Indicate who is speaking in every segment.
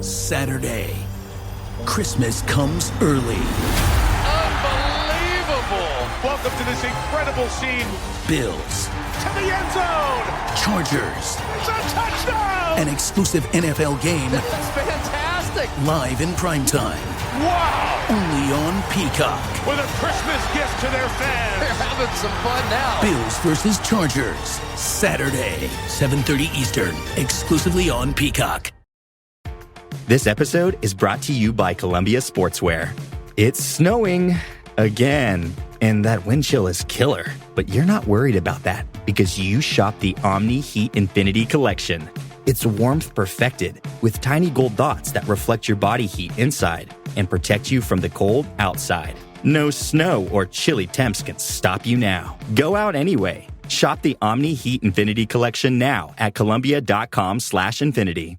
Speaker 1: Saturday. Christmas comes early.
Speaker 2: Unbelievable! Welcome to this incredible scene.
Speaker 1: Bills.
Speaker 2: To the end zone!
Speaker 1: Chargers.
Speaker 2: It's a touchdown!
Speaker 1: An exclusive NFL game.
Speaker 2: That's fantastic!
Speaker 1: Live in primetime.
Speaker 2: Wow!
Speaker 1: Only on Peacock.
Speaker 2: With a Christmas gift to their fans. They're having some fun now.
Speaker 1: Bills versus Chargers. Saturday, 7:30 Eastern. Exclusively on Peacock.
Speaker 3: This episode is brought to you by Columbia Sportswear. It's snowing again, and that wind chill is killer. But you're not worried about that because you shop the Omni Heat Infinity Collection. It's warmth perfected with tiny gold dots that reflect your body heat inside and protect you from the cold outside. No snow or chilly temps can stop you now. Go out anyway. Shop the Omni Heat Infinity Collection now at Columbia.com/infinity.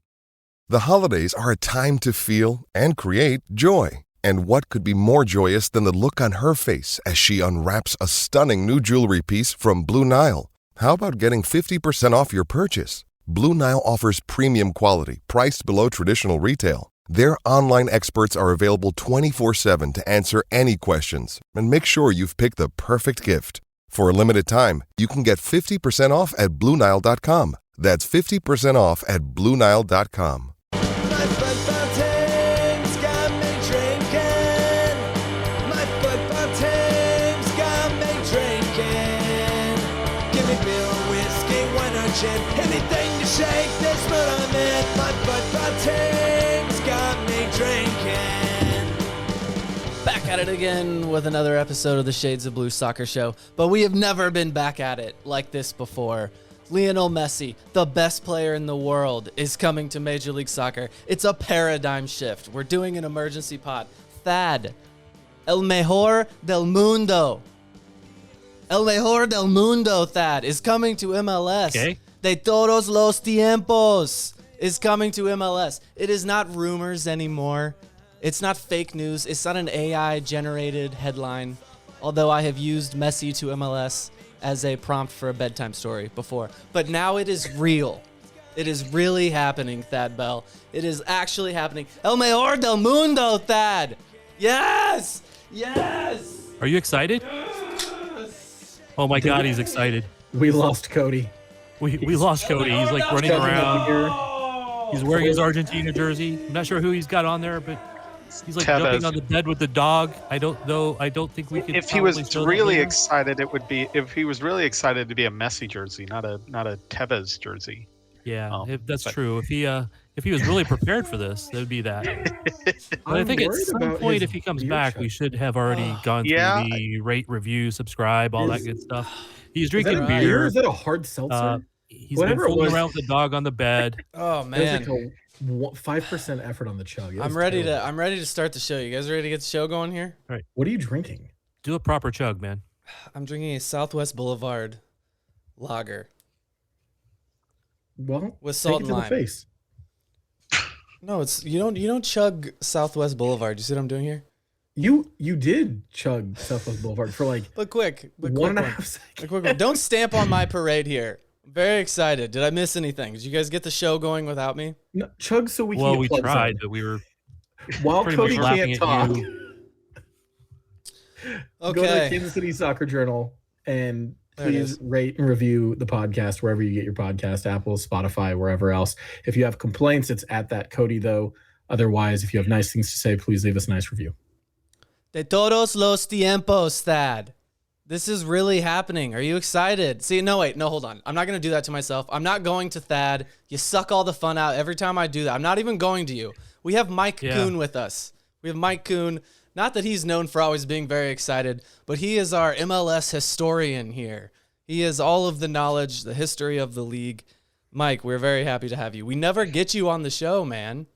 Speaker 4: The holidays are a time to feel and create joy. And what could be more joyous than the look on her face as she unwraps a stunning new jewelry piece from Blue Nile? How about getting 50% off your purchase? Blue Nile offers premium quality, priced below traditional retail. Their online experts are available 24/7 to answer any questions and make sure you've picked the perfect gift. For a limited time, you can get 50% off at BlueNile.com. That's 50% off at BlueNile.com.
Speaker 5: My football team's got me drinking. My football team's got me drinking. Give me beer, whiskey, wine or gin. Anything to shake this mood I'm in. My football team's got me drinking.
Speaker 6: Back at it again with another episode of the Shades of Blue Soccer Show. But we have never been back at it like this before. Lionel Messi, the best player in the world, is coming to Major League Soccer. It's a paradigm shift. We're doing an emergency pod. Thad, el mejor del mundo. El mejor del mundo, Thad, is coming to MLS.
Speaker 7: Okay.
Speaker 6: De todos los tiempos is coming to MLS. It is not rumors anymore. It's not fake news. It's not an AI-generated headline, although I have used Messi to MLS as a prompt for a bedtime story before. But now it is real. It is really happening, Thad Bell. It is actually happening. El mejor del mundo, Thad. Yes! Yes!
Speaker 7: Are you excited?
Speaker 6: Yes!
Speaker 7: Oh my God, he's excited.
Speaker 8: We lost Cody.
Speaker 7: We lost Cody. He's like running around. He's wearing his Argentina jersey. I'm not sure who he's got on there, but he's like jumping on the bed with the dog. I don't know. I don't think we could.
Speaker 9: If he was really excited, it would be. If he was really excited to be a Messi jersey, not a Tevez jersey.
Speaker 7: Yeah, that's true. If he was really prepared for this, that would be that. But I think at some point, if he comes back, we should have already gone through the rate, review, subscribe, all that good stuff. He's drinking beer.
Speaker 8: Is that a hard seltzer?
Speaker 7: He's been fooling around with the dog on the bed.
Speaker 6: Oh man.
Speaker 8: 5% effort on the chug.
Speaker 6: I'm ready to start the show. You guys ready to get the show going here?
Speaker 7: All right.
Speaker 8: What are you drinking?
Speaker 7: Do a proper chug, man.
Speaker 6: I'm drinking a Southwest Boulevard lager.
Speaker 8: Well,
Speaker 6: with salt and lime.
Speaker 8: The face.
Speaker 6: No, it's you don't chug Southwest Boulevard. You see what I'm doing here?
Speaker 8: You did chug Southwest Boulevard for like
Speaker 6: quick
Speaker 8: 1.5 seconds.
Speaker 6: Quick. Don't stamp on my parade here. Very excited. Did I miss anything? Did you guys get the show going without me?
Speaker 8: No, chug so we can.
Speaker 7: Well, we tried, but we were.
Speaker 8: While Cody can't talk.
Speaker 6: Okay.
Speaker 8: Go to the Kansas City Soccer Journal and please rate and review the podcast wherever you get your podcast, Apple, Spotify, wherever else. If you have complaints, it's at that Cody though. Otherwise, if you have nice things to say, please leave us a nice review.
Speaker 6: De todos los tiempos, Thad. This is really happening. Are you excited? See, no, hold on. I'm not going to do that to myself. I'm not going to Thad. You suck all the fun out every time I do that. I'm not even going to you. We have Mike Kuhn with us. We have Mike Kuhn. Not that he's known for always being very excited, but he is our MLS historian here. He has all of the knowledge, the history of the league. Mike, we're very happy to have you. We never get you on the show, man.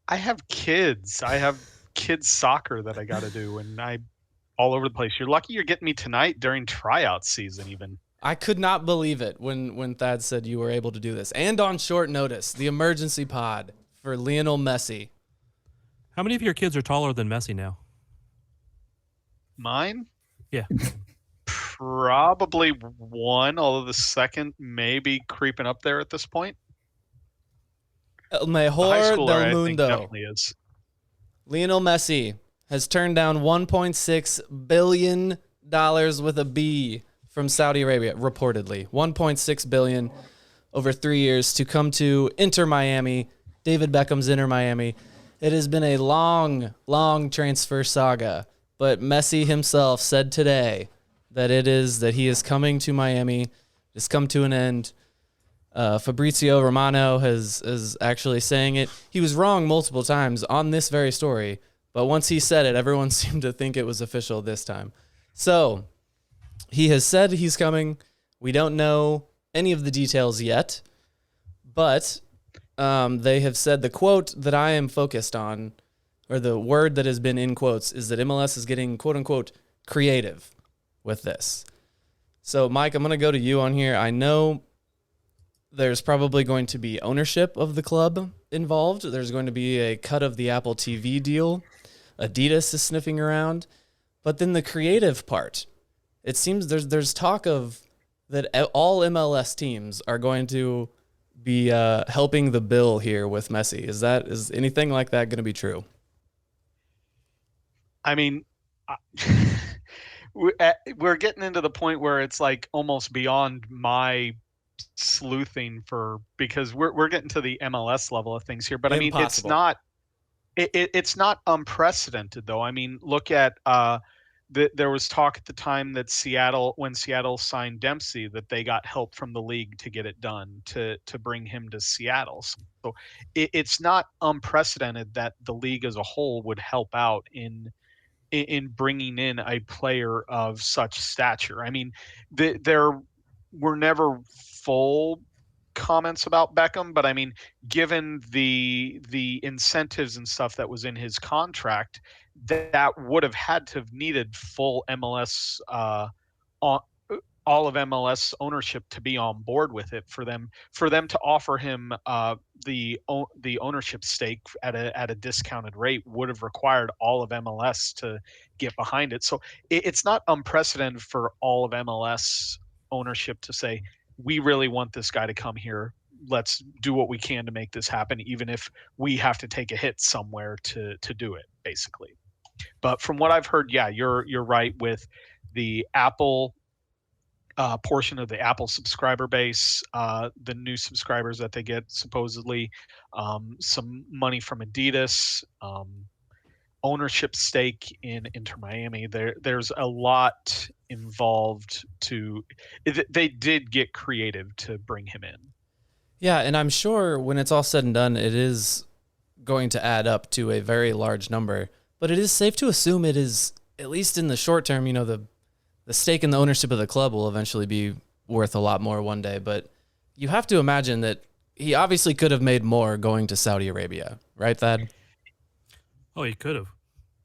Speaker 9: I have kids. I have kids soccer that I got to do, and all over the place. You're lucky you're getting me tonight during tryout season even.
Speaker 6: I could not believe it when Thad said you were able to do this. And on short notice, the emergency pod for Lionel Messi.
Speaker 7: How many of your kids are taller than Messi now?
Speaker 9: Mine?
Speaker 7: Yeah.
Speaker 9: Probably one, although the second may be creeping up there at this point.
Speaker 6: El
Speaker 9: The high
Speaker 6: mejor
Speaker 9: schooler,
Speaker 6: del
Speaker 9: I think,
Speaker 6: mundo.
Speaker 9: definitely is.
Speaker 6: Lionel Messi has turned down $1.6 billion with a B from Saudi Arabia, reportedly. $1.6 billion over 3 years to come to Inter Miami, David Beckham's Inter Miami. It has been a long, long transfer saga, but Messi himself said today that he is coming to Miami. It's come to an end. Fabrizio Romano is actually saying it. He was wrong multiple times on this very story, but once he said it, everyone seemed to think it was official this time. So he has said he's coming. We don't know any of the details yet, but they have said the quote that I am focused on, or the word that has been in quotes, is that MLS is getting quote unquote creative with this. So Mike, I'm going to go to you on here. I know there's probably going to be ownership of the club involved. There's going to be a cut of the Apple TV deal. Adidas is sniffing around. But then the creative part, it seems there's talk of that all MLS teams are going to be helping the bill here with Messi. Is anything like that going to be true?
Speaker 9: I mean, we're getting into the point where it's like almost beyond my sleuthing because we're getting to the MLS level of things here. But I mean, it's not unprecedented though. I mean, look at there was talk at the time that when Seattle signed Dempsey, that they got help from the league to get it done, to bring him to Seattle. So it's not unprecedented that the league as a whole would help out in bringing in a player of such stature. I mean, there were never full comments about Beckham, but I mean, given the incentives and stuff that was in his contract, that would have had to have needed full MLS, all of MLS ownership to be on board with it for them to offer him the ownership stake at a discounted rate would have required all of MLS to get behind it. So it's not unprecedented for all of MLS ownership to say, we really want this guy to come here. Let's do what we can to make this happen, even if we have to take a hit somewhere to do it, basically. But from what I've heard, yeah, you're right with the Apple portion of the Apple subscriber base, the new subscribers that they get, supposedly, some money from Adidas, ownership stake in Inter Miami. There's a lot involved they did get creative to bring him in.
Speaker 6: Yeah, and I'm sure when it's all said and done, it is going to add up to a very large number. But it is safe to assume it is, at least in the short term, the stake in the ownership of the club will eventually be worth a lot more one day. But you have to imagine that he obviously could have made more going to Saudi Arabia, right, Thad?
Speaker 7: Oh, he could have.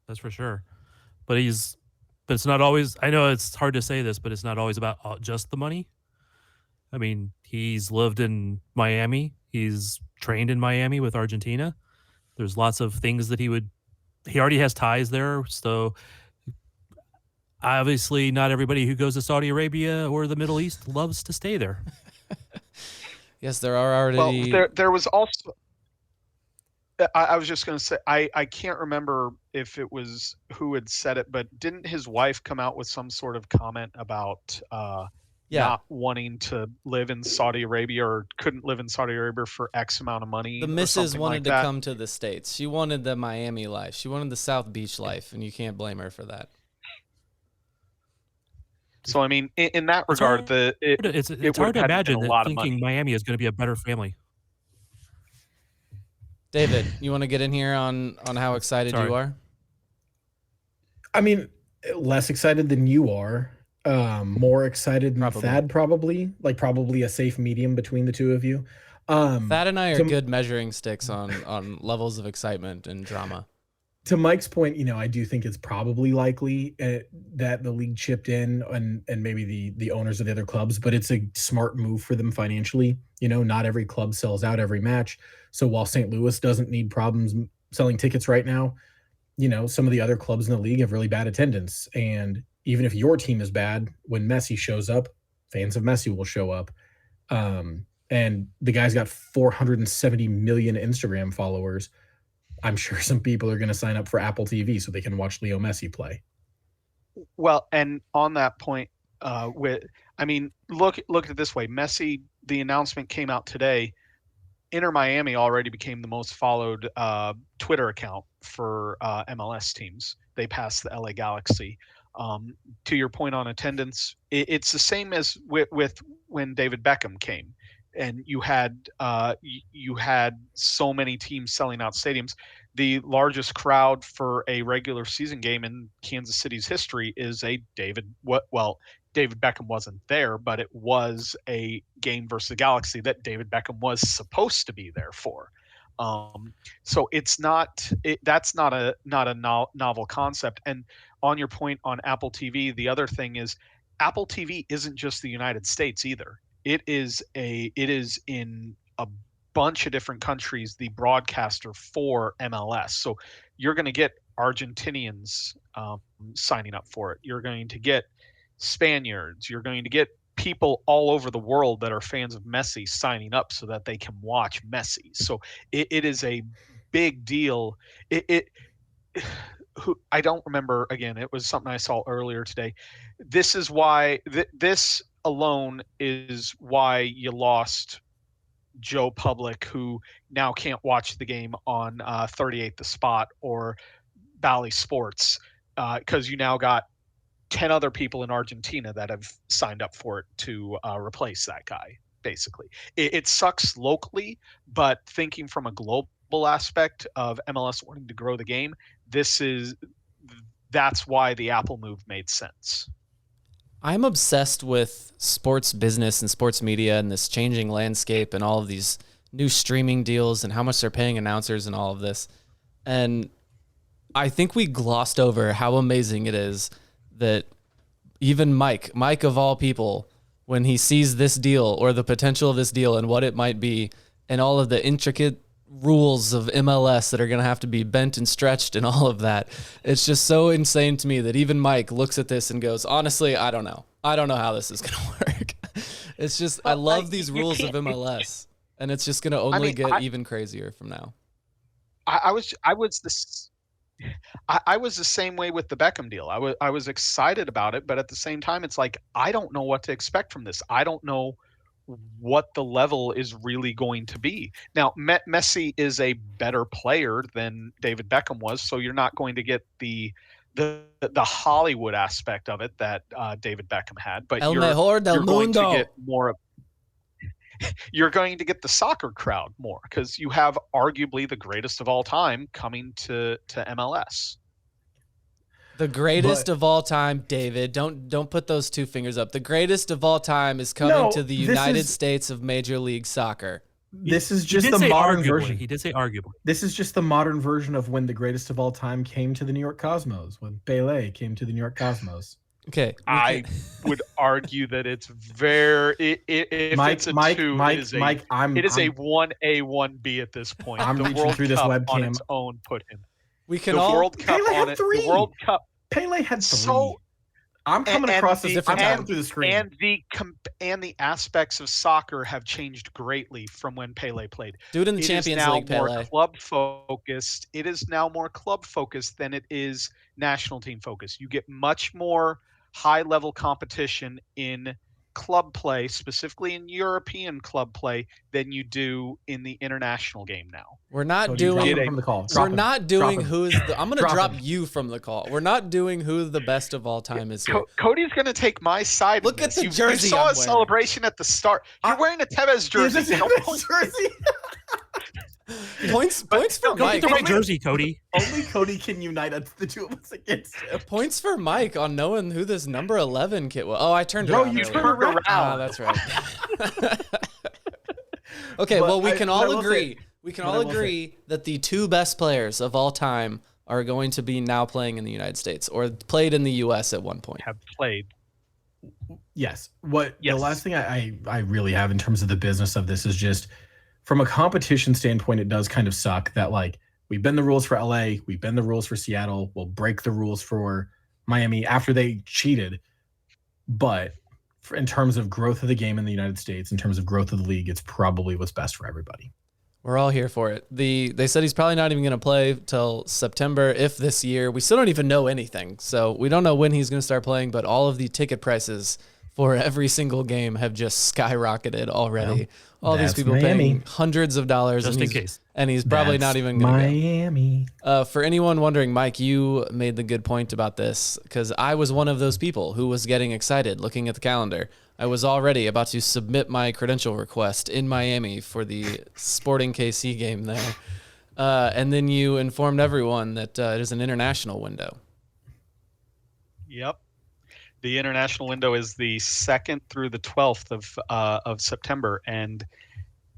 Speaker 7: That's for sure. But it's not always, I know it's hard to say this, but it's not always about just the money. I mean, he's lived in Miami. He's trained in Miami with Argentina. There's lots of things that he already has ties there. So obviously not everybody who goes to Saudi Arabia or the Middle East loves to stay there.
Speaker 6: Yes, there are already.
Speaker 9: Well, there was also, I was just going to say, I can't remember if it was who had said it, but didn't his wife come out with some sort of comment about not wanting to live in Saudi Arabia, or couldn't live in Saudi Arabia for X amount of money?
Speaker 6: The missus wanted to come to the States. She wanted the Miami life. She wanted the South Beach life, and you can't blame her for that.
Speaker 9: So, I mean, in that regard,
Speaker 7: it's hard to imagine that thinking Miami is going to be a better family.
Speaker 6: David, you want to get in here on how excited you are?
Speaker 8: I mean, less excited than you are. More excited than Thad, probably. Like, probably a safe medium between the two of you.
Speaker 6: Thad and I are good measuring sticks on levels of excitement and drama.
Speaker 8: To Mike's point, I do think it's probably likely that the league chipped in and maybe the owners of the other clubs, but it's a smart move for them financially. Not every club sells out every match. So while St. Louis doesn't need problems selling tickets right now, some of the other clubs in the league have really bad attendance. And even if your team is bad, when Messi shows up, fans of Messi will show up. and the guy's got 470 million Instagram followers. I'm sure some people are going to sign up for Apple TV so they can watch Leo Messi play.
Speaker 9: Well, and on that point, look at it this way. Messi, the announcement came out today. Inter Miami already became the most followed Twitter account for MLS teams. They passed the LA Galaxy. To your point on attendance, it's the same as with when David Beckham came, and you had so many teams selling out stadiums. The largest crowd for a regular season game in Kansas City's history is David Beckham wasn't there, but it was a game versus the Galaxy that David Beckham was supposed to be there for. So that's not a novel concept. And on your point on Apple TV, the other thing is Apple TV isn't just the United States either. It is in a bunch of different countries the broadcaster for MLS. So you're going to get Argentinians signing up for it. You're going to get Spaniards. You're going to get people all over the world that are fans of Messi signing up so that they can watch Messi. So it is a big deal. I don't remember, again, it was something I saw earlier today. This is why this alone is why you lost Joe Public, who now can't watch the game on 38 The Spot or Bally Sports, because you now got 10 other people in Argentina that have signed up for it to replace that guy, basically. It sucks locally, but thinking from a global aspect of MLS wanting to grow the game, that's why the Apple move made sense.
Speaker 6: I'm obsessed with sports business and sports media and this changing landscape and all of these new streaming deals and how much they're paying announcers and all of this. And I think we glossed over how amazing it is that even Mike of all people, when he sees this deal or the potential of this deal and what it might be and all of the intricate rules of MLS that are going to have to be bent and stretched and all of that, it's just so insane to me that even Mike looks at this and goes, honestly, I don't know how this is going to work. It's just, I love these rules of MLS, and it's just going to only get even crazier from now.
Speaker 9: I was the same way with the Beckham deal. I was excited about it, but at the same time, it's like, I don't know what to expect from this. I don't know what the level is really going to be. Now, Messi is a better player than David Beckham was, so you're not going to get the Hollywood aspect of it that David Beckham had. But
Speaker 6: mejor del mundo.
Speaker 9: Going to get more. You're going to get the soccer crowd more because you have arguably the greatest of all time coming to MLS.
Speaker 6: The greatest of all time, David. Don't put those two fingers up. The greatest of all time is coming to the United States of Major League Soccer.
Speaker 8: This is just the modern version.
Speaker 7: He did say arguably.
Speaker 8: This is just the modern version of when the greatest of all time came to the New York Cosmos, when Pelé came to the New York Cosmos.
Speaker 6: Okay.
Speaker 9: I would argue that it's very if it's a 2, it is a 1A, 1B at this point.
Speaker 8: I'm
Speaker 9: the
Speaker 8: reaching
Speaker 9: World
Speaker 8: through this
Speaker 9: Cup
Speaker 8: webcam.
Speaker 9: on its own put him.
Speaker 6: We can
Speaker 9: the
Speaker 6: all
Speaker 9: World Cup
Speaker 8: Pelé
Speaker 9: on
Speaker 8: had
Speaker 9: it.
Speaker 8: 3.
Speaker 9: The World Cup.
Speaker 8: Pelé had 3.
Speaker 9: So
Speaker 8: I'm coming across this different time through the screen.
Speaker 9: And the aspects of soccer have changed greatly from when Pelé played.
Speaker 6: Do it in the Champions League, Pelé.
Speaker 9: More club focused. It is now more club focused than it is national team focused. You get much more high level competition in club play, specifically in European club play, than you do in the international game now.
Speaker 6: We're not
Speaker 8: doing
Speaker 6: I'm going to drop you from the call. We're not doing who the best of all time is here.
Speaker 9: Cody's going to take my side.
Speaker 6: Look at the jersey.
Speaker 9: You saw a celebration at the start. You're wearing a Tevez jersey.
Speaker 8: Jersey.
Speaker 6: Points for
Speaker 7: Go
Speaker 6: Mike.
Speaker 7: get the right jersey, Cody.
Speaker 8: Only Cody can unite us, the two of us against him.
Speaker 6: Points for Mike on knowing who this number 11 kid was. Oh, I turned
Speaker 8: Bro,
Speaker 6: around.
Speaker 8: you
Speaker 6: earlier.
Speaker 8: turned around.
Speaker 6: Ah, that's right. Okay, well, we can all agree. We can all agree that the 2 best players of all time are going to be now playing in the United States or played in the U.S. at one point.
Speaker 9: Have played.
Speaker 8: Yes. The last thing I really have in terms of the business of this is just from a competition standpoint, it does kind of suck that like we bend the rules for LA, we bend the rules for Seattle, we'll break the rules for Miami after they cheated. But in terms of growth of the game in the United States, in terms of growth of the league, it's probably what's best for everybody.
Speaker 6: We're all here for it. They said he's probably not even going to play till September, if this year. We still don't even know anything. So we don't know when he's going to start playing, but all of the ticket prices for every single game have just skyrocketed already.
Speaker 8: Well,
Speaker 6: all these people paying hundreds of dollars.
Speaker 7: Just in case.
Speaker 6: And he's probably not even going to go.
Speaker 8: Miami.
Speaker 6: For anyone wondering, Mike, you made the good point about this, because I was one of those people who was getting excited looking at the calendar. I was already about to submit my credential request in Miami for the Sporting KC game there. And then you informed everyone that it is an international window.
Speaker 9: Yep. The international window is the 2nd through the 12th of September, and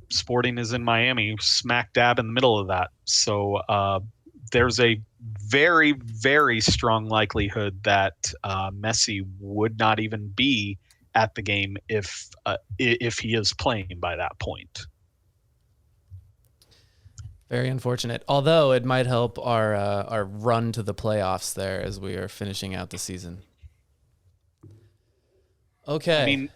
Speaker 9: Sporting is in Miami, smack dab in the middle of that. So there's a very, very strong likelihood that Messi would not even be at the game if he is playing by that point.
Speaker 6: Very unfortunate. Although it might help our run to the playoffs there as we are finishing out the season. Okay.
Speaker 9: I mean,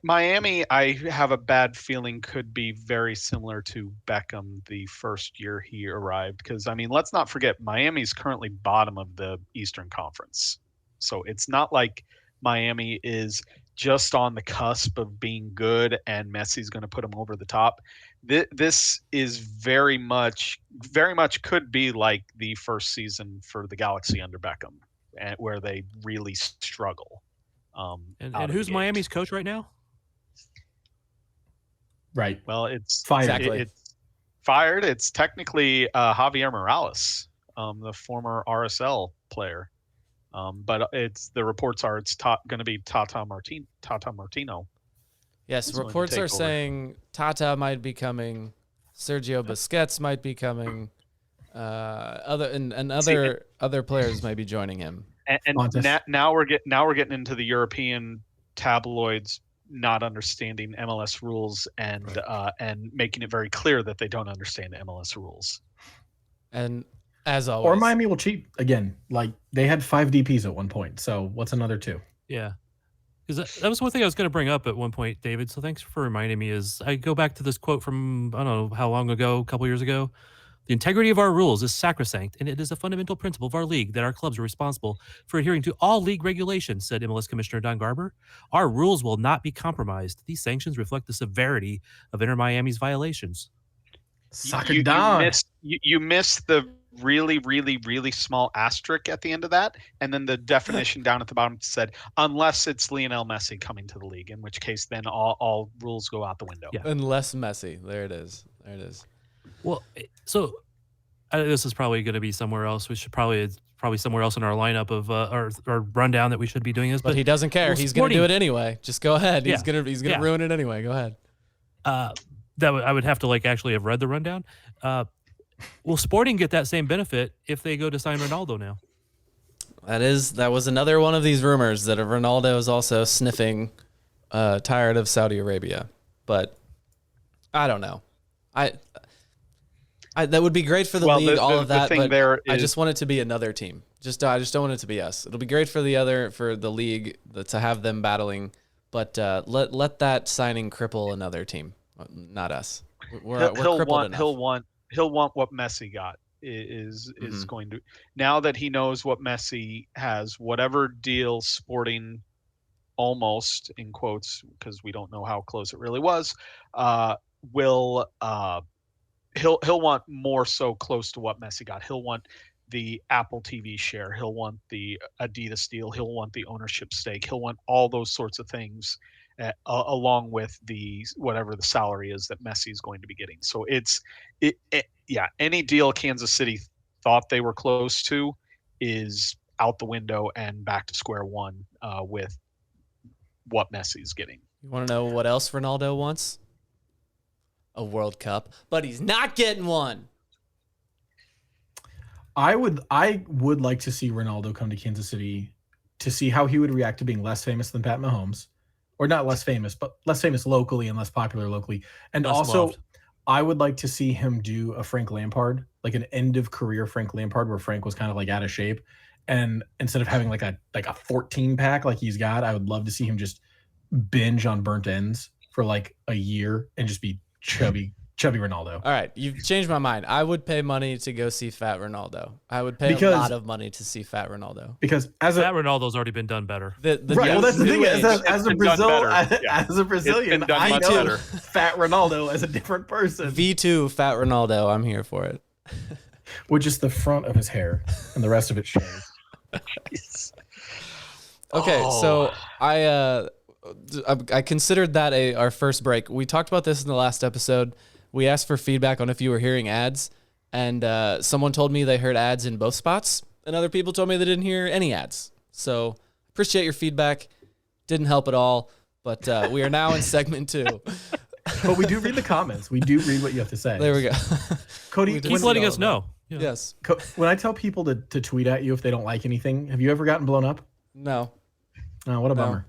Speaker 9: Miami, I have a bad feeling could be very similar to Beckham the first year he arrived. Because, I mean, let's not forget, Miami's currently bottom of the Eastern Conference. So it's not like Miami is just on the cusp of being good and Messi's going to put them over the top. This is very much could be like the first season for the Galaxy under Beckham, where they really struggle.
Speaker 7: And who's Miami's coach right now?
Speaker 8: Right.
Speaker 9: Well, it's
Speaker 8: fired.
Speaker 6: Exactly.
Speaker 9: It's fired. It's technically Javier Morales, the former RSL player. But the reports are it's going to be Tata Martino.
Speaker 6: Yes, reports are saying Tata might be coming, Sergio Busquets might be coming, other players might be joining him.
Speaker 9: And now we're getting into the European tabloids not understanding MLS rules and making it very clear that they don't understand MLS rules.
Speaker 6: And as always,
Speaker 8: or Miami will cheat again. Like they had 5 DPs at one point. So what's another 2?
Speaker 7: Yeah. Because that was one thing I was going to bring up at one point, David. So thanks for reminding me. Is I go back to this quote from I don't know how long ago, a couple years ago. The integrity of our rules is sacrosanct, and it is a fundamental principle of our league that our clubs are responsible for adhering to all league regulations, said MLS Commissioner Don Garber. Our rules will not be compromised. These sanctions reflect the severity of Inter Miami's violations.
Speaker 9: You missed the really, really, really small asterisk at the end of that, and then the definition down at the bottom said, unless it's Lionel Messi coming to the league, in which case then all rules go out the window.
Speaker 6: Yeah. Unless Messi. There it is.
Speaker 7: Well, so this is probably going to be somewhere else. We should probably somewhere else in our lineup of our rundown that we should be doing this.
Speaker 6: But he doesn't care. He's going to do it anyway. Just go ahead. He's gonna ruin it anyway. Go ahead.
Speaker 7: I would have to actually have read the rundown. Will Sporting get that same benefit if they go to sign Ronaldo now?
Speaker 6: That was another one of these rumors that Ronaldo is also sniffing, tired of Saudi Arabia. But I don't know. That would be great for the league, all of that, but I just want it to be another team. I just don't want it to be us. It'll be great for the league to have them battling, but let that signing cripple another team, not us. We're crippled enough.
Speaker 9: He'll want what Messi got. Is going to, now that he knows what Messi has, whatever deal Sporting, almost in quotes because we don't know how close it really was, will he'll want more so close to what Messi got. He'll want the Apple TV share. He'll want the Adidas deal. He'll want the ownership stake. He'll want all those sorts of things along with whatever the salary is that Messi is going to be getting. So any deal Kansas City thought they were close to is out the window and back to square one with what Messi's getting.
Speaker 6: You want to know what else Ronaldo wants? A World Cup, but he's not getting one.
Speaker 8: I would like to see Ronaldo come to Kansas City to see how he would react to being less famous than Pat Mahomes, or not less famous, but less famous locally and less popular locally. And less also loved. I would like to see him do a Frank Lampard, like an end of career Frank Lampard, where Frank was kind of out of shape. And instead of having like a 14 pack like he's got, I would love to see him just binge on burnt ends for like a year and just be chubby Ronaldo.
Speaker 6: All right, you've changed my mind. I would pay money to go see Fat Ronaldo. I would pay a lot of money to see Fat Ronaldo.
Speaker 8: Because
Speaker 7: Fat Ronaldo's already been done better.
Speaker 8: Right. Well, that's the thing. As a Brazilian, I know Fat Ronaldo as a different person.
Speaker 6: V2 Fat Ronaldo. I'm here for it.
Speaker 8: With just the front of his hair and the rest of it shaved.
Speaker 6: Okay, so I considered that our first break. We talked about this in the last episode. We asked for feedback on if you were hearing ads, and someone told me they heard ads in both spots, and other people told me they didn't hear any ads. So appreciate your feedback. Didn't help at all, but we are now in segment 2.
Speaker 8: But we do read the comments. We do read what you have to say.
Speaker 6: There we go.
Speaker 8: Cody,
Speaker 7: keep letting us know.
Speaker 6: Yeah. Yes.
Speaker 8: When I tell people to tweet at you if they don't like anything, have you ever gotten blown up?
Speaker 6: No.
Speaker 8: Oh, what a bummer.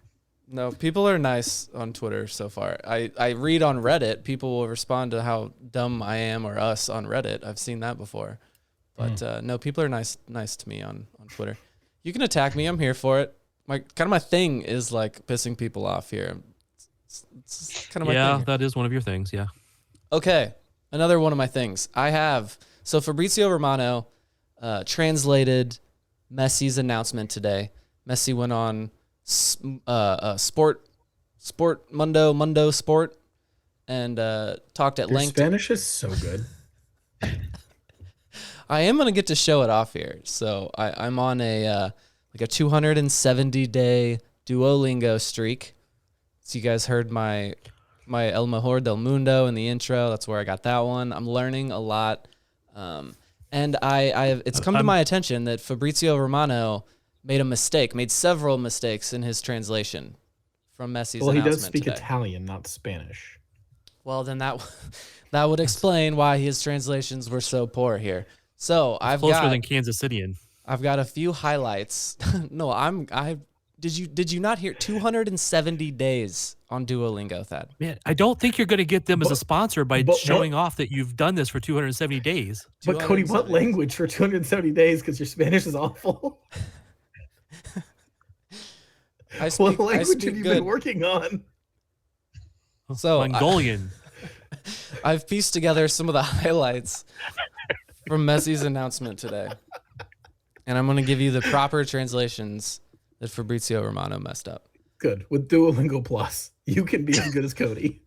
Speaker 6: No, people are nice on Twitter so far. I read on Reddit. People will respond to how dumb I am or us on Reddit. I've seen that before. But no, people are nice to me on Twitter. You can attack me. I'm here for it. My thing is like pissing people off here. It's kind of my thing.
Speaker 7: Yeah, that is one of your things, yeah.
Speaker 6: Okay, another one of my things. So Fabrizio Romano translated Messi's announcement today. Messi went on Mundo Sport and talked at length.
Speaker 8: Spanish is so good.
Speaker 6: I am gonna get to show it off here. So I'm on a 270-day Duolingo streak. So you guys heard my El Mejor del Mundo in the intro. That's where I got that one. I'm learning a lot, and it's come to my attention that Fabrizio Romano made several mistakes in his translation from Messi's announcement.
Speaker 8: Well, he does speak
Speaker 6: today.
Speaker 8: Italian, not Spanish.
Speaker 6: Well, then that would explain why his translations were so poor here. So I've
Speaker 7: closer
Speaker 6: got
Speaker 7: than Kansas Cityan.
Speaker 6: I've got a few highlights. No, did you not hear 270 days on Duolingo, Thad?
Speaker 7: Man, I don't think you're going to get them as a sponsor by showing off that you've done this for 270 days.
Speaker 8: But Cody, what language for 270 days? Because your Spanish is awful. What language have you been working on?
Speaker 6: So
Speaker 7: Mongolian.
Speaker 6: I've pieced together some of the highlights from Messi's announcement today, and I'm going to give you the proper translations that Fabrizio Romano messed up.
Speaker 8: Good. With Duolingo Plus, you can be as good as Cody.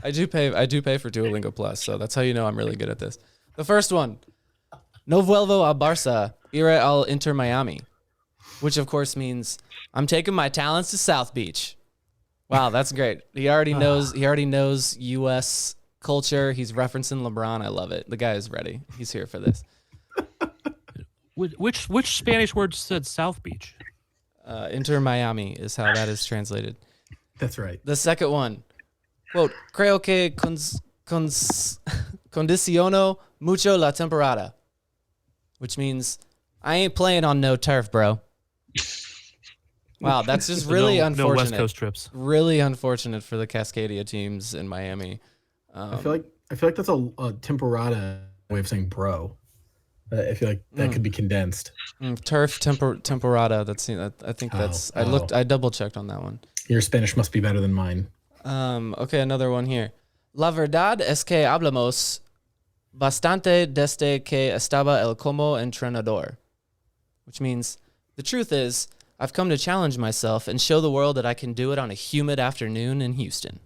Speaker 6: I do pay for Duolingo Plus, so that's how you know I'm really good at this. The first one, No vuelvo a Barça, iré al Inter Miami, which of course means I'm taking my talents to South Beach. Wow, that's great. He already knows U.S. culture. He's referencing LeBron. I love it. The guy is ready. He's here for this.
Speaker 7: Which Spanish word said South Beach?
Speaker 6: Inter Miami is how that is translated.
Speaker 8: That's right.
Speaker 6: The second one, quote, creo que condiciono mucho la temporada, which means I ain't playing on no turf, bro. Wow, that's just really unfortunate.
Speaker 7: No West Coast trips.
Speaker 6: Really unfortunate for the Cascadia teams in Miami.
Speaker 8: I feel like that's a temporada way of saying bro. I feel like that could be condensed.
Speaker 6: Turf temporada. I think that's. I double checked on that one.
Speaker 8: Your Spanish must be better than mine.
Speaker 6: Okay, another one here. La verdad es que hablamos bastante desde que estaba el como entrenador, which means the truth is I've come to challenge myself and show the world that I can do it on a humid afternoon in Houston.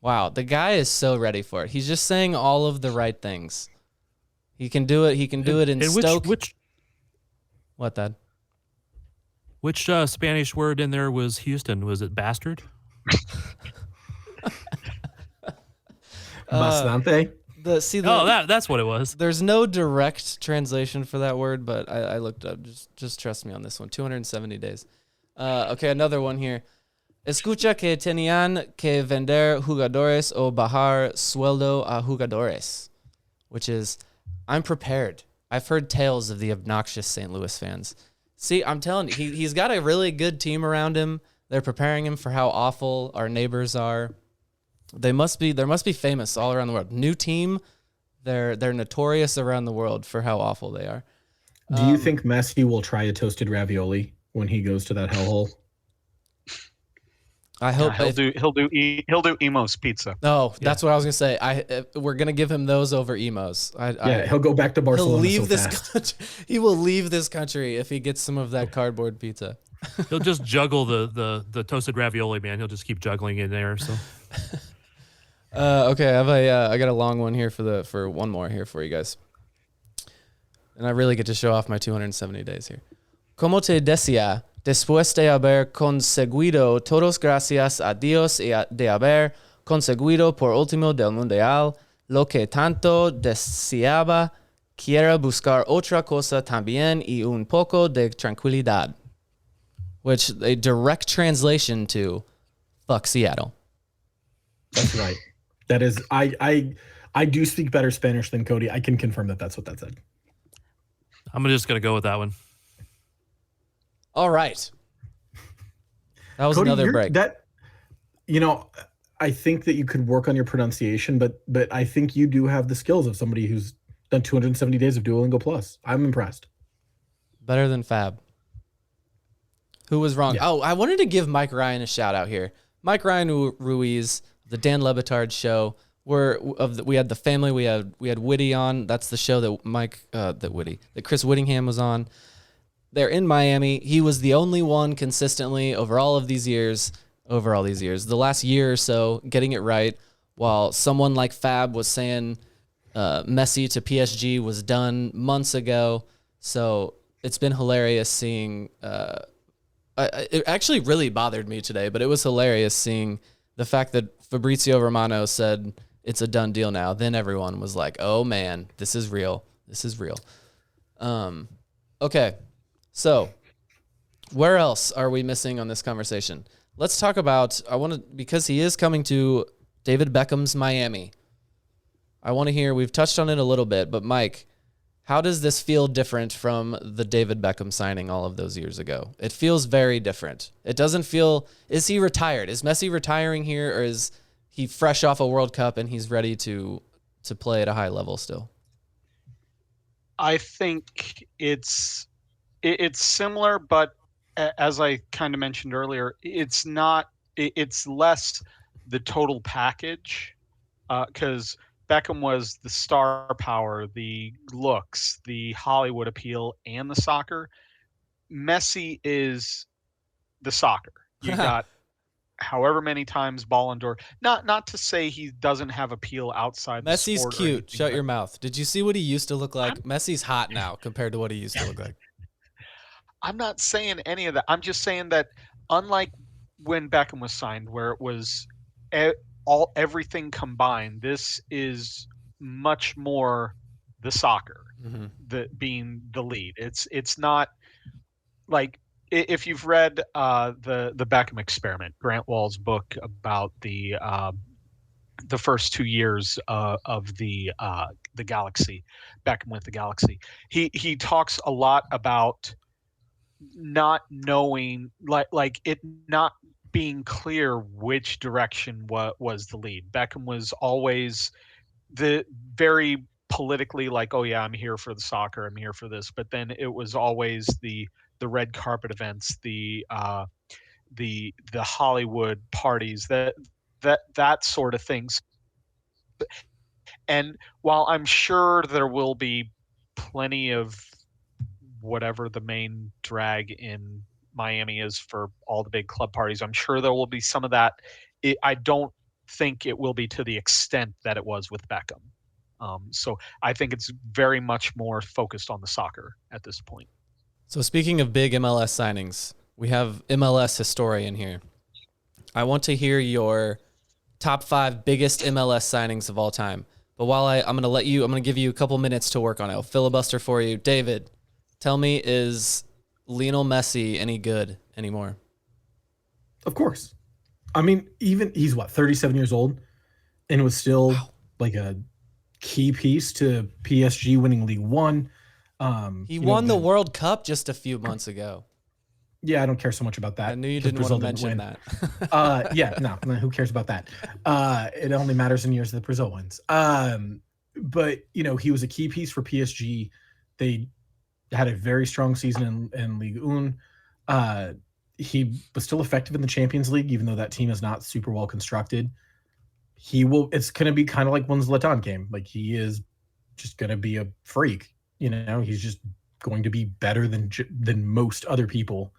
Speaker 6: Wow, the guy is so ready for it. He's just saying all of the right things. He can do it. He can do it in Stoke. What, Dad?
Speaker 7: Which Spanish word in there was Houston? Was it bastard?
Speaker 8: Bastante?
Speaker 7: That's what it was.
Speaker 6: There's no direct translation for that word, but I looked up. Just trust me on this one. 270 days. Okay, another one here. Escucha que tenían que vender jugadores o bajar sueldo a jugadores, which is, I'm prepared. I've heard tales of the obnoxious St. Louis fans. See, I'm telling you, he's got a really good team around him. They're preparing him for how awful our neighbors are. There must be famous all around the world. New team, they're notorious around the world for how awful they are.
Speaker 8: Do you think Messi will try a toasted ravioli when he goes to that hellhole?
Speaker 6: I hope
Speaker 9: he'll do Emo's pizza.
Speaker 6: Oh, that's what I was gonna say. We're gonna give him those over Emo's.
Speaker 8: He'll go back to Barcelona.
Speaker 6: He'll leave this country. He will leave this country if he gets some of that cardboard pizza.
Speaker 7: He'll just juggle the toasted ravioli, man. He'll just keep juggling in there. So,
Speaker 6: okay, I got a long one here for one more here for you guys, and I really get to show off my 270 days here. Como te decía, después de haber conseguido todos gracias a Dios y de haber conseguido por último del Mundial lo que tanto deseaba, quiero buscar otra cosa también y un poco de tranquilidad. Which a direct translation to fuck Seattle.
Speaker 8: That's right. That is, I do speak better Spanish than Cody. I can confirm that that's what that said.
Speaker 7: I'm just going to go with that one.
Speaker 6: All right. That was
Speaker 8: Cody,
Speaker 6: another break.
Speaker 8: I think that you could work on your pronunciation, but I think you do have the skills of somebody who's done 270 days of Duolingo Plus. I'm impressed.
Speaker 6: Better than Fab. Who was wrong? Yeah. Oh, I wanted to give Mike Ryan a shout out here. Mike Ryan Ruiz, the Dan Le Batard show. We had the family. We had Whitty on. That's the show that Chris Whittingham was on. They're in Miami. He was the only one consistently over all these years, the last year or so, getting it right, while someone like Fab was saying Messi to PSG was done months ago. So it's been hilarious seeing it actually really bothered me today, but it was hilarious seeing the fact that Fabrizio Romano said it's a done deal now. Then everyone was like, oh man, this is real. This is real. Okay. So where else are we missing on this conversation? Let's talk about, because he is coming to David Beckham's Miami. I want to hear, we've touched on it a little bit, but Mike, how does this feel different from the David Beckham signing all of those years ago? It feels very different. It doesn't feel, is he retired? Is Messi retiring here, or is he fresh off a World Cup and he's ready to play at a high level still?
Speaker 9: I think it's similar, but as I kind of mentioned earlier, it's less the total package, because Beckham was the star power, the looks, the Hollywood appeal, and the soccer. Messi is the soccer. You got however many times Ballon d'Or. Not to say he doesn't have appeal outside the sport.
Speaker 6: Messi's cute. Shut your mouth. Did you see what he used to look like? Messi's hot now compared to what he used to look like.
Speaker 9: I'm not saying any of that. I'm just saying that unlike when Beckham was signed, where it was everything combined, this is much more the soccer, being the lead. It's not like, if you've read the Beckham Experiment, Grant Wall's book about the first 2 years of the Galaxy, Beckham with the Galaxy, he talks a lot about not knowing, like it not being clear which direction was the lead. Beckham was always the very politically like, oh yeah, I'm here for the soccer, I'm here for this, but then it was always the red carpet events, the Hollywood parties, that sort of things. And while I'm sure there will be plenty of whatever the main drag in Miami is for all the big club parties, I'm sure there will be some of that. I don't think it will be to the extent that it was with Beckham. So I think it's very much more focused on the soccer at this point.
Speaker 6: So speaking of big MLS signings, we have MLS historian here. I want to hear your top 5 biggest MLS signings of all time. But while I'm going to give you a couple minutes to work on it. I'll filibuster for you. David, tell me, is Lionel Messi any good anymore?
Speaker 8: Of course. I mean, even he's 37 years old and was still like a key piece to PSG winning League One.
Speaker 6: He won the World Cup just a few months ago.
Speaker 8: Yeah, I don't care so much about that.
Speaker 6: I knew you didn't want to mention that.
Speaker 8: No, who cares about that? It only matters in years that Brazil wins. But, he was a key piece for PSG. They had a very strong season in Ligue 1. he was still effective in the Champions League, even though that team is not super well constructed. It's going to be kind of like when Zlatan came. Like, he is just going to be a freak. He's just going to be better than most other people,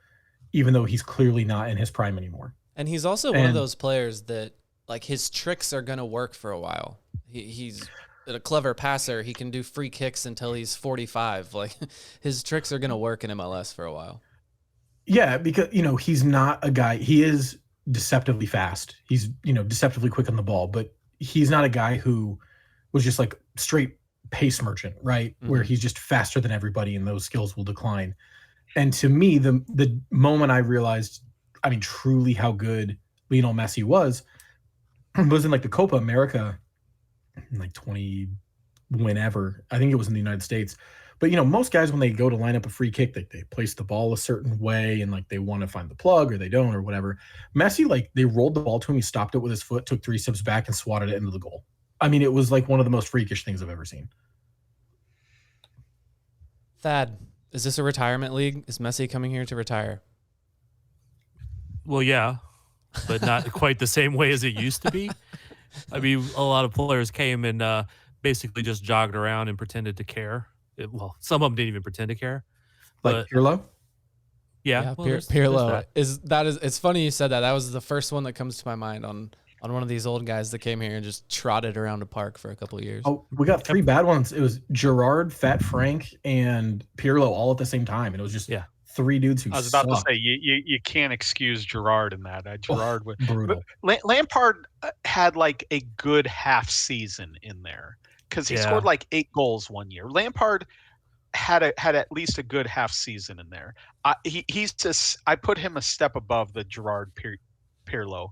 Speaker 8: even though he's clearly not in his prime anymore.
Speaker 6: And he's also one of those players that, like, his tricks are going to work for a while. He's a clever passer. He can do free kicks until he's 45. Like, his tricks are going to work in MLS for a while.
Speaker 8: Yeah, because, he's not a guy. He is deceptively fast. He's, deceptively quick on the ball, but he's not a guy who was just like straight pace merchant, right? Mm-hmm. Where he's just faster than everybody and those skills will decline. And to me, the moment I realized, truly how good Lionel Messi was in like the Copa America in like 20 whenever. I think it was in the United States. But, most guys, when they go to line up a free kick, they place the ball a certain way and, like, they want to find the plug or they don't or whatever. Messi, like, they rolled the ball to him. He stopped it with his foot, took 3 steps back and swatted it into the goal. It was like one of the most freakish things I've ever seen.
Speaker 6: Thad, is this a retirement league? Is Messi coming here to retire?
Speaker 7: Well, yeah, but not quite the same way as it used to be. A lot of players came and basically just jogged around and pretended to care. Some of them didn't even pretend to care.
Speaker 8: Like Pirlo?
Speaker 6: Yeah, Pirlo. It's funny you said that. That was the first one that comes to my mind on one of these old guys that came here and just trotted around a park for a couple of years.
Speaker 8: Oh, we got 3 bad ones. It was Gerard, Fat Frank, and Pirlo all at the same time. And it was just 3 dudes who
Speaker 9: I was about to say, you can't excuse Gerard in that. Gerard was
Speaker 8: brutal.
Speaker 9: Lampard had like a good half season in there because he scored like 8 goals one year. Lampard had at least a good half season in there. I put him a step above the Gerard Pirlo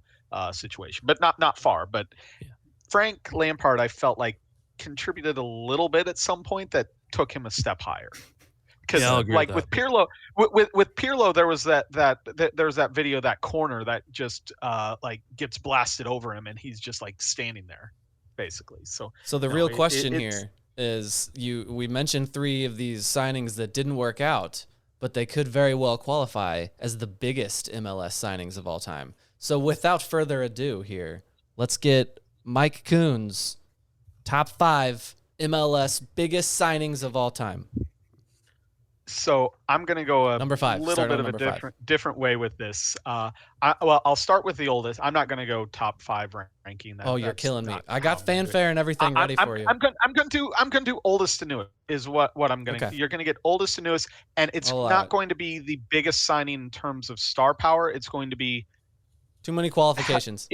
Speaker 9: situation, but not far. But Frank Lampard, I felt like contributed a little bit at some point that took him a step higher. Because like with Pirlo, with Pirlo, there was that video, that corner that just like gets blasted over him, and he's just like standing there, basically. So
Speaker 6: the real question here is, we mentioned 3 of these signings that didn't work out, but they could very well qualify as the biggest MLS signings of all time. So without further ado here, let's get Mike Kuhn's top 5 MLS biggest signings of all time.
Speaker 9: So I'm going to go
Speaker 6: number 5.
Speaker 9: Little bit of a different way with this. I'll start with the oldest. I'm not going to go top 5 ranking.
Speaker 6: You're killing me. I got fanfare and everything ready for you.
Speaker 9: I'm going to do oldest to newest is what I'm going to. Okay. You're going to get oldest to newest, and it's not going to be the biggest signing in terms of star power. It's going to be
Speaker 6: too many qualifications.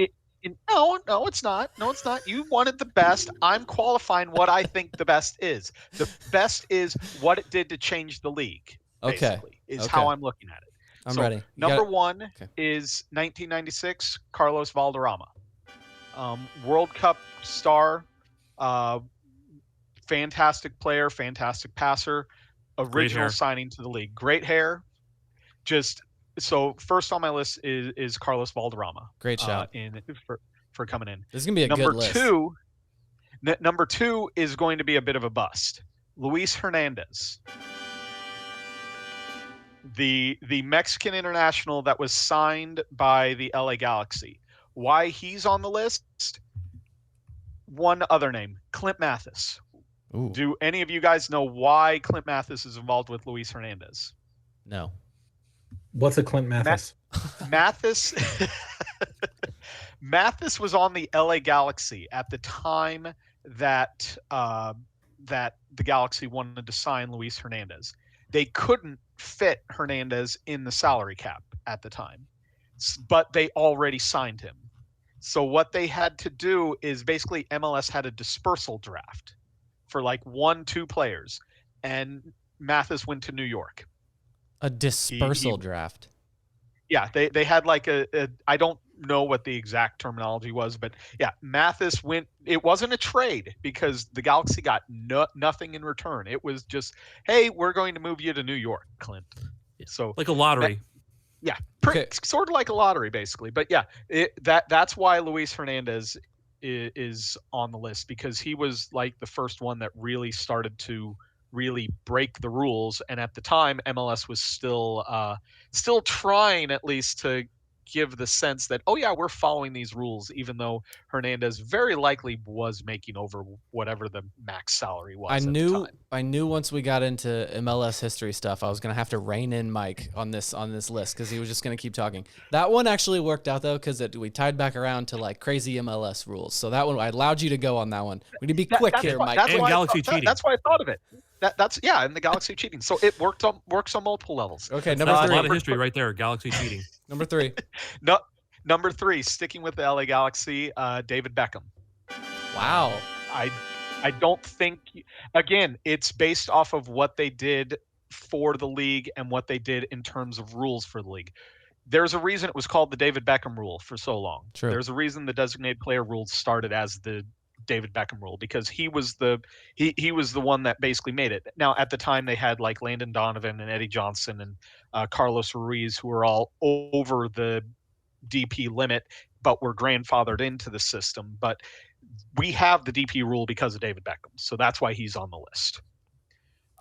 Speaker 9: No, it's not. No, it's not. You wanted the best. I'm qualifying what I think the best is. The best is what it did to change the league. Basically, is how I'm looking at it.
Speaker 6: I'm ready.
Speaker 9: Number 1 is 1996, Carlos Valderrama. World Cup star, fantastic player, fantastic passer, original signing to the league. Great hair. So first on my list is Carlos Valderrama.
Speaker 6: Great shot
Speaker 9: for coming in.
Speaker 6: This is gonna be a good list.
Speaker 9: Number 2 is going to be a bit of a bust. Luis Hernandez, the Mexican international that was signed by the LA Galaxy. Why he's on the list? One other name, Clint Mathis.
Speaker 6: Ooh.
Speaker 9: Do any of you guys know why Clint Mathis is involved with Luis Hernandez?
Speaker 6: No.
Speaker 8: What's a Clint Mathis?
Speaker 9: Mathis was on the LA Galaxy at the time that the Galaxy wanted to sign Luis Hernandez. They couldn't fit Hernandez in the salary cap at the time, but they already signed him. So what they had to do is basically MLS had a dispersal draft for like 1-2 players, and Mathis went to New York.
Speaker 6: A dispersal draft.
Speaker 9: Yeah, they had like a I don't know what the exact terminology was, but yeah, Mathis went. It wasn't a trade because the Galaxy got nothing in return. It was just, hey, we're going to move you to New York, Clint. So
Speaker 7: like a lottery.
Speaker 9: Sort of like a lottery, basically. But yeah, that's why Luis Hernandez is on the list, because he was like the first one that really started to really break the rules. And at the time, MLS was still trying at least to give the sense that, oh yeah, we're following these rules, even though Hernandez very likely was making over whatever the max salary was at the time.
Speaker 6: I knew once we got into MLS history stuff, I was gonna have to rein in Mike on this list because he was just gonna keep talking. That one actually worked out though, because we tied back around to like crazy MLS rules. So that one, I allowed you to go on that one. We need to be quick here, Mike.
Speaker 9: That's
Speaker 7: And
Speaker 9: why
Speaker 7: Galaxy cheating.
Speaker 9: That's why I thought of it. And the Galaxy cheating. So it works on multiple levels.
Speaker 6: Okay,
Speaker 7: That's a lot of history right there. Galaxy cheating.
Speaker 6: Number 3.
Speaker 9: No, number 3, sticking with the LA Galaxy, David Beckham.
Speaker 6: Wow.
Speaker 9: I don't think, again, it's based off of what they did for the league and what they did in terms of rules for the league. There's a reason it was called the David Beckham rule for so long.
Speaker 6: True.
Speaker 9: There's a reason the designated player rule started as the David Beckham rule, because he was the one that basically made it. Now at the time they had like Landon Donovan and Eddie Johnson and Carlos Ruiz, who were all over the DP limit but were grandfathered into the system. But we have the DP rule because of David Beckham, so that's why he's on the list.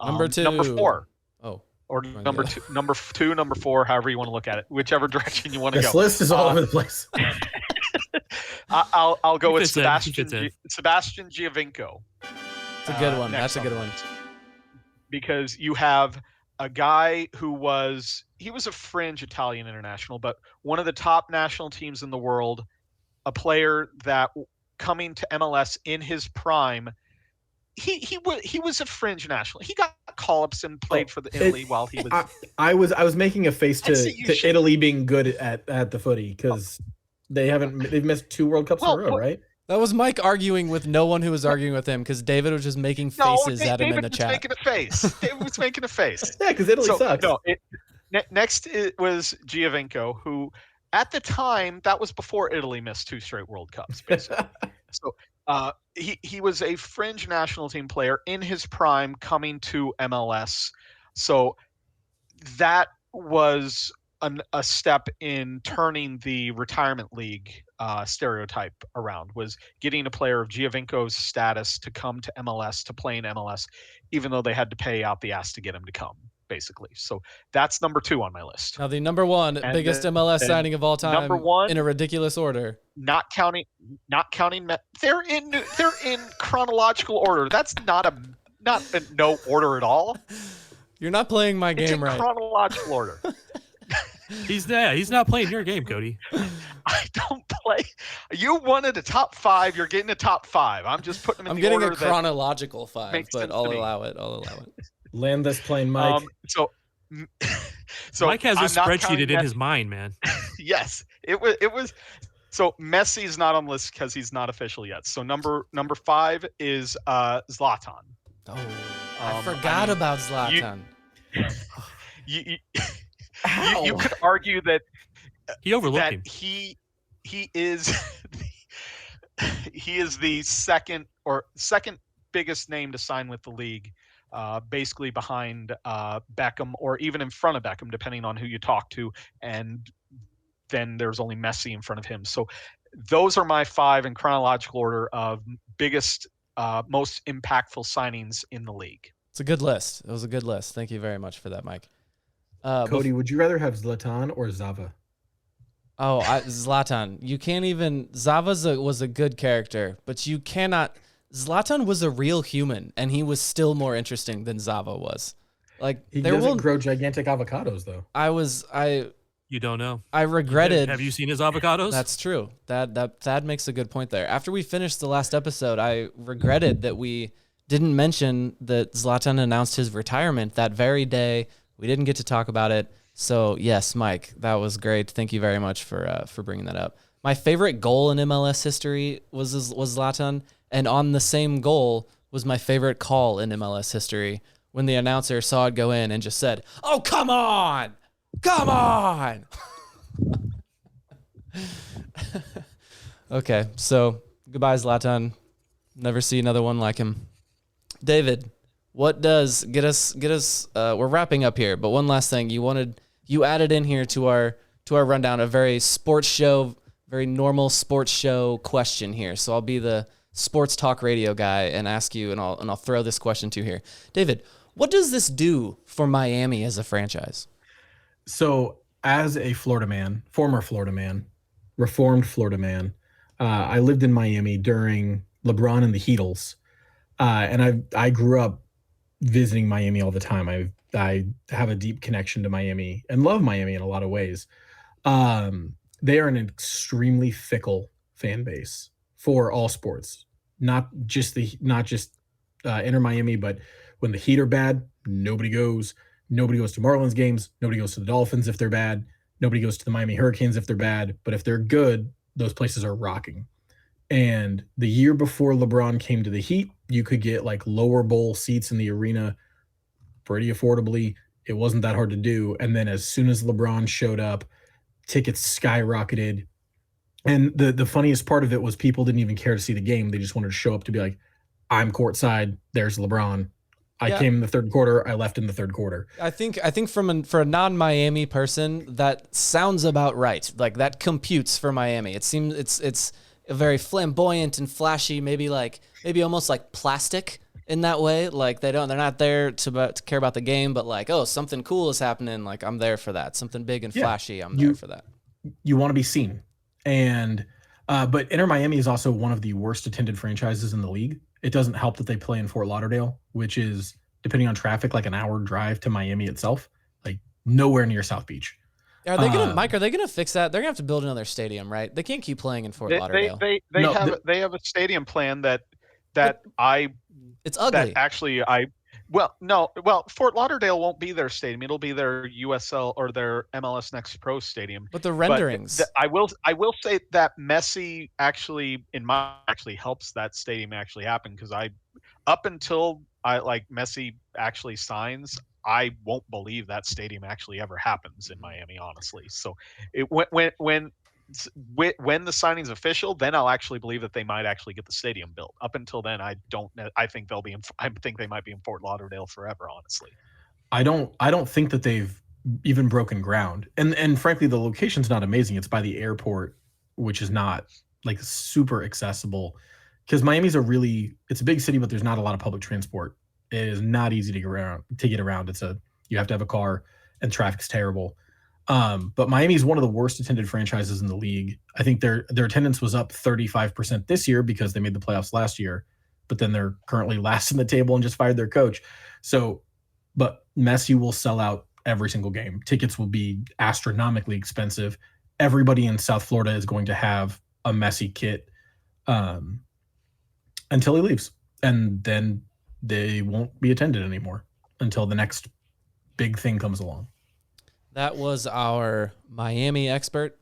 Speaker 6: Number 2.
Speaker 9: Number 4.
Speaker 6: Oh.
Speaker 9: Or number 2, number 4, however you want to look at it, whichever direction you want to go.
Speaker 8: This list is all over the place.
Speaker 9: I'll go with
Speaker 7: Sebastian
Speaker 9: Giovinco.
Speaker 6: It's a good one. That's a good one.
Speaker 9: Because you have a guy who was a fringe Italian international, but one of the top national teams in the world, a player that coming to MLS in his prime, he was a fringe national. He got call-ups and played for the Italy while he was.
Speaker 8: I was making a face to Italy being good at the footy, because they've missed 2 World Cups in a row, right?
Speaker 6: That was Mike arguing with no one who was arguing with him, because David was just making faces at him in the chat.
Speaker 9: David was making a face.
Speaker 8: Yeah, because Italy sucks.
Speaker 9: No, next it was Giovinco, who at the time, that was before Italy missed 2 straight World Cups, basically. So he was a fringe national team player in his prime coming to MLS. So that was a step in turning the retirement league stereotype around, was getting a player of Giovinco's status to come to MLS, to play in MLS, even though they had to pay out the ass to get him to come, basically. So that's number 2 on my list.
Speaker 6: Now the number 1 biggest MLS signing of all time,
Speaker 9: number 1,
Speaker 6: in a ridiculous order.
Speaker 9: Not counting. They're in chronological order. That's not in no order at all.
Speaker 6: You're not playing my game right.
Speaker 9: It's in chronological order.
Speaker 7: He's not playing your game, Cody.
Speaker 9: I don't play. You wanted a top 5. You're getting a top 5. I'm just putting them in the order.
Speaker 6: I'm getting a chronological 5, but I'll allow it.
Speaker 8: Land this plane, Mike.
Speaker 9: So
Speaker 7: Mike has this spreadsheet in his mind, man.
Speaker 9: Yes, it was. So Messi's not on the list because he's not official yet. So number 5 is Zlatan.
Speaker 6: Oh, I forgot about Zlatan.
Speaker 9: You could argue that
Speaker 7: he overlooked him.
Speaker 9: He is the second biggest name to sign with the league, basically behind Beckham, or even in front of Beckham, depending on who you talk to. And then there's only Messi in front of him. So those are my 5 in chronological order of biggest, most impactful signings in the league.
Speaker 6: It's a good list. It was a good list. Thank you very much for that, Mike.
Speaker 8: Cody, would you rather have Zlatan or Zava?
Speaker 6: Oh, Zlatan. You can't even. Zava was a good character, but you cannot. Zlatan was a real human, and he was still more interesting than Zava was. Like,
Speaker 8: he doesn't grow gigantic avocados, though.
Speaker 7: You don't know.
Speaker 6: I regretted.
Speaker 7: Have you seen his avocados?
Speaker 6: That's true. That makes a good point there. After we finished the last episode, I regretted that we didn't mention that Zlatan announced his retirement that very day. We didn't get to talk about it. So yes, Mike, that was great. Thank you very much for bringing that up. My favorite goal in MLS history was Zlatan, and on the same goal was my favorite call in MLS history, when the announcer saw it go in and just said, "Oh, come on! Come on!" Okay, so goodbye, Zlatan. Never see another one like him. David, what does get us? We're wrapping up here, but one last thing you added in here to our rundown, a very normal sports show question here. So I'll be the sports talk radio guy and ask you, and I'll throw this question to you here. David, what does this do for Miami as a franchise?
Speaker 8: So as a Florida man, former Florida man, reformed Florida man, I lived in Miami during LeBron and the Heatles. And I grew up visiting Miami all the time. I have a deep connection to Miami and love Miami in a lot of ways. They are an extremely fickle fan base for all sports, not just Inter Miami, but when the Heat are bad, nobody goes. Nobody goes to Marlins games. Nobody goes to the Dolphins if they're bad. Nobody goes to the Miami Hurricanes if they're bad. But if they're good, those places are rocking. And the year before LeBron came to the Heat, you could get like lower bowl seats in the arena pretty affordably. It wasn't that hard to do. And then as soon as LeBron showed up, tickets skyrocketed. And the funniest part of it was people didn't even care to see the game. They just wanted to show up to be like, I'm courtside. There's LeBron. I came in the third quarter. I left in the third quarter.
Speaker 6: I think for a non-Miami person, that sounds about right. Like that computes for Miami. It seems it's a very flamboyant and flashy, maybe almost like plastic in that way. Like they're not there to care about the game, but like, oh, something cool is happening. Like I'm there for that. Something big and flashy. I'm there for that.
Speaker 8: You want to be seen. And but Inter Miami is also one of the worst attended franchises in the league. It doesn't help that they play in Fort Lauderdale, which is, depending on traffic, like an hour drive to Miami itself, like nowhere near South Beach.
Speaker 6: Are they gonna fix that? They're gonna have to build another stadium, right? They can't keep playing in Fort Lauderdale.
Speaker 9: They have a stadium plan it's ugly. Fort Lauderdale won't be their stadium. It'll be their USL or their MLS Next Pro stadium.
Speaker 6: But the renderings.
Speaker 9: I will say that Messi actually helps that stadium actually happen, because up until Messi actually signs, I won't believe that stadium actually ever happens in Miami, honestly. So when the signing's official, then I'll actually believe that they might actually get the stadium built. Up until then, I don't. I think they might be in Fort Lauderdale forever, honestly.
Speaker 8: I don't think that they've even broken ground. And frankly, the location's not amazing. It's by the airport, which is not like super accessible, because Miami's it's a big city, but there's not a lot of public transport. It is not easy to get around. You have to have a car, and traffic's terrible. But Miami is one of the worst attended franchises in the league. I think their attendance was up 35% this year because they made the playoffs last year, but then they're currently last in the table and just fired their coach. But Messi will sell out every single game. Tickets will be astronomically expensive. Everybody in South Florida is going to have a Messi kit until he leaves, and then they won't be attended anymore until the next big thing comes along.
Speaker 6: That was our Miami expert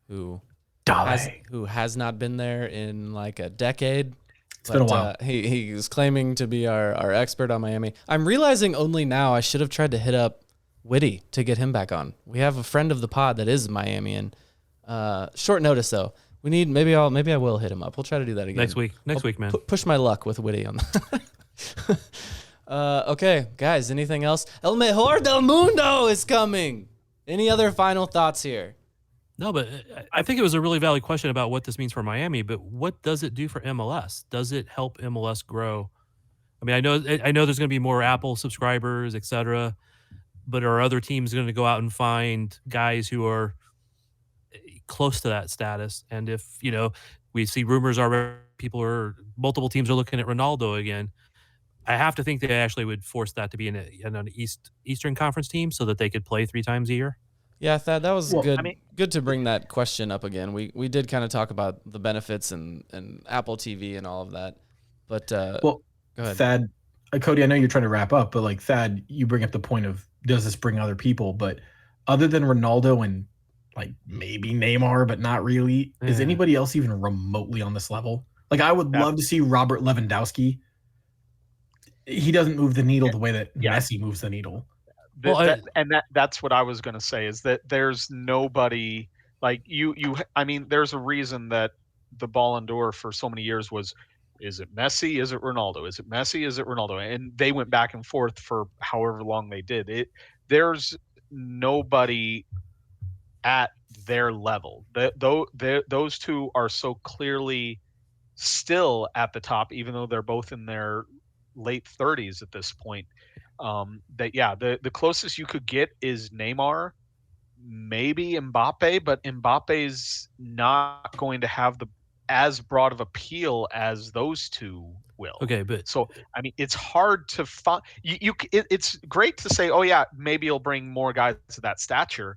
Speaker 6: who has not been there in like a decade.
Speaker 8: It's been a while.
Speaker 6: He is claiming to be our expert on Miami. I'm realizing only now I should have tried to hit up Whitty to get him back on. We have a friend of the pod that is Miamian. Short notice though. We need maybe I will hit him up. We'll try to do that again
Speaker 7: next week, man.
Speaker 6: Push my luck with Whitty on that. Okay, guys. Anything else? El mejor del mundo is coming. Any other final thoughts here?
Speaker 7: No, but I think it was a really valid question about what this means for Miami, but what does it do for MLS? Does it help MLS grow? I mean, I know there's going to be more Apple subscribers, et cetera, but are other teams going to go out and find guys who are close to that status? And if, we see rumors are multiple teams are looking at Ronaldo again, I have to think they actually would force that to be in an Eastern Conference team so that they could play 3 times a year.
Speaker 6: Yeah, that was good. Good to bring that question up again. We did kind of talk about the benefits and Apple TV and all of that. But go ahead.
Speaker 8: Thad, Cody, I know you're trying to wrap up, but like Thad, you bring up the point of, does this bring other people? But other than Ronaldo and like maybe Neymar, but not really, is anybody else even remotely on this level? Like I would love to see Robert Lewandowski. He doesn't move the needle the way that Messi moves the needle.
Speaker 9: That's what I was going to say, is that there's nobody like you. There's a reason that the Ballon d'Or for so many years was, is it Messi? Is it Ronaldo? Is it Messi? Is it Ronaldo? And they went back and forth for however long they did it. There's nobody at their level. Those two are so clearly still at the top, even though they're both in their late 30s at this point. The closest you could get is Neymar, maybe Mbappe, but Mbappe's not going to have as broad of appeal as those two will.
Speaker 7: Okay, but
Speaker 9: so I mean, it's hard to find. It's great to say, oh yeah, maybe you'll bring more guys to that stature,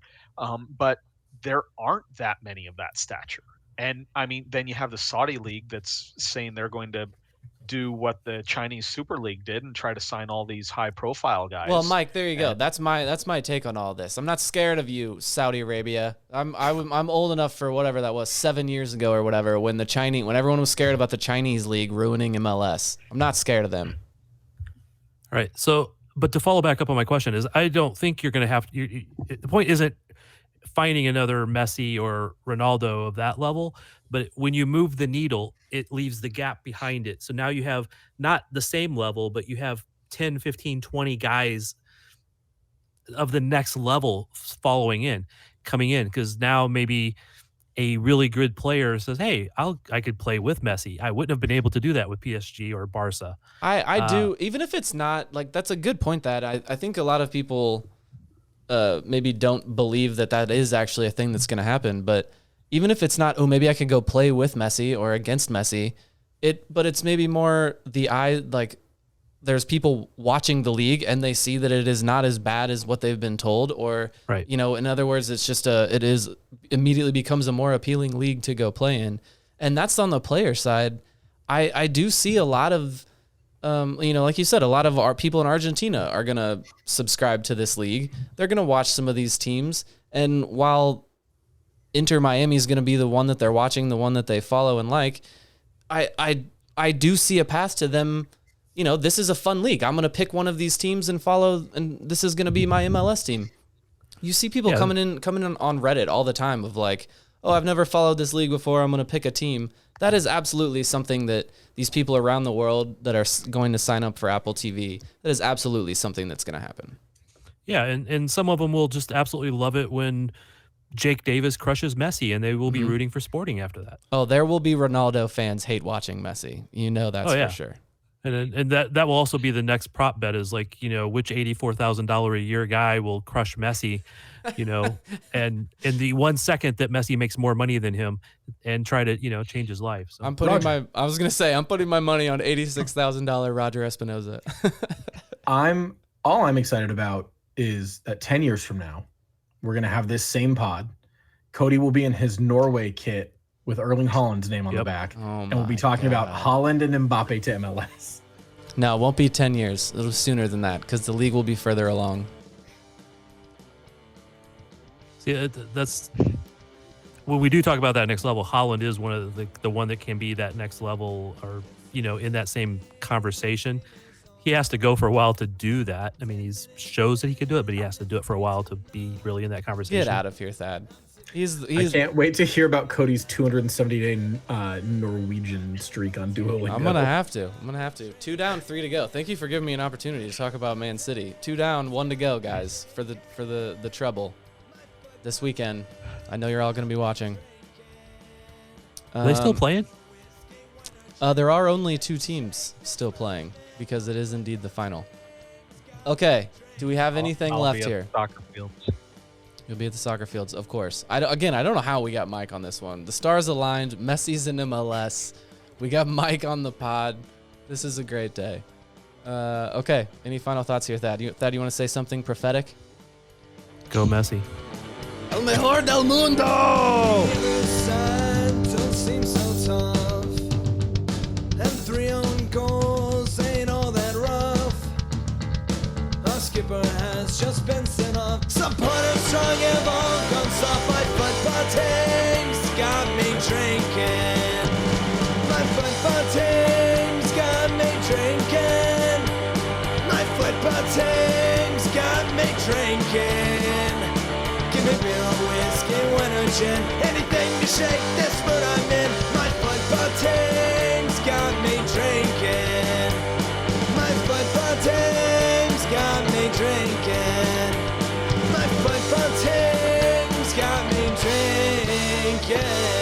Speaker 9: but there aren't that many of that stature. And I mean, then you have the Saudi League that's saying they're going to do what the Chinese Super League did and try to sign all these high-profile guys.
Speaker 6: Well, Mike, there you go. That's my take on all this. I'm not scared of you, Saudi Arabia. I'm old enough for whatever that was, 7 years ago or whatever, when everyone was scared about the Chinese League ruining MLS. I'm not scared of them.
Speaker 7: All right. So, but to follow back up on my question is, I don't think you're going to have. The point isn't finding another Messi or Ronaldo of that level, but when you move the needle, it leaves the gap behind it. So now you have not the same level, but you have 10, 15, 20 guys of the next level coming in, because now maybe a really good player says, hey, I could play with Messi. I wouldn't have been able to do that with PSG or Barca.
Speaker 6: I do, even if it's not, like, that's a good point that I think a lot of people maybe don't believe that is actually a thing that's going to happen. But even if it's not, maybe I could go play with Messi or against Messi, but it's maybe more like there's people watching the league and they see that it is not as bad as what they've been told, or,
Speaker 7: right.
Speaker 6: In other words, it's just it immediately becomes a more appealing league to go play in. And that's on the player side. I do see a lot of, like you said, a lot of our people in Argentina are going to subscribe to this league. They're going to watch some of these teams. And while Inter Miami is going to be the one that they're watching, the one that they follow and like, I do see a path to them. This is a fun league. I'm going to pick one of these teams and follow, and this is going to be my MLS team. You see people coming in on Reddit all the time of like, oh, I've never followed this league before, I'm going to pick a team. That is absolutely something that these people around the world that are going to sign up for Apple TV, that is absolutely something that's going to happen.
Speaker 7: Yeah, and some of them will just absolutely love it when Jake Davis crushes Messi, and they will be rooting for Sporting after that.
Speaker 6: Oh, there will be Ronaldo fans hate watching Messi. That's for sure.
Speaker 7: And that will also be the next prop bet is like, which $84,000 a year guy will crush Messi, and in the 1 second that Messi makes more money than him and try to, change his life. So
Speaker 6: I'm putting my money on $86,000 Roger Espinoza.
Speaker 8: All I'm excited about is that 10 years from now, we're going to have this same pod. Cody will be in his Norway kit with Erling Haaland's name on the back. And we'll be talking about Haaland and Mbappe to MLS.
Speaker 6: No, it won't be 10 years. It'll be sooner than that because the league will be further along.
Speaker 7: See, that's when we do talk about that next level. Haaland is one of the one that can be that next level, or in that same conversation. He has to go for a while to do that. I mean, he shows that he can do it, but he has to do it for a while to be really in that conversation.
Speaker 6: Get out of here, Thad.
Speaker 8: I can't wait to hear about Cody's 270-day Norwegian streak on Duolingo.
Speaker 6: I'm gonna have to. 2 down, 3 to go. Thank you for giving me an opportunity to talk about Man City. 2 down, 1 to go, guys, for the treble this weekend. I know you're all gonna be watching.
Speaker 7: Are they still playing?
Speaker 6: There are only 2 teams still playing because it is indeed the final. Okay, do we have anything left here?
Speaker 9: Soccer fields.
Speaker 6: You'll be at the soccer fields, of course. I don't know how we got Mike on this one. The stars aligned. Messi's in MLS. We got Mike on the pod. This is a great day. Okay. Any final thoughts here, Thad? Thad, you want to say something prophetic?
Speaker 7: Go Messi.
Speaker 1: El mejor del mundo!
Speaker 5: Don't seem so tough. And 3 own goals ain't all that rough. Our skipper has just been sent off. Supporters strong have all gone soft. My football team's got me drinking. My football team's got me drinking. My football team's got me drinking. Give me beer or whiskey, wine or gin, anything to shake this mood I'm in. My football team's got me drinking. My football team's got me drinking. My football team's got me drinking.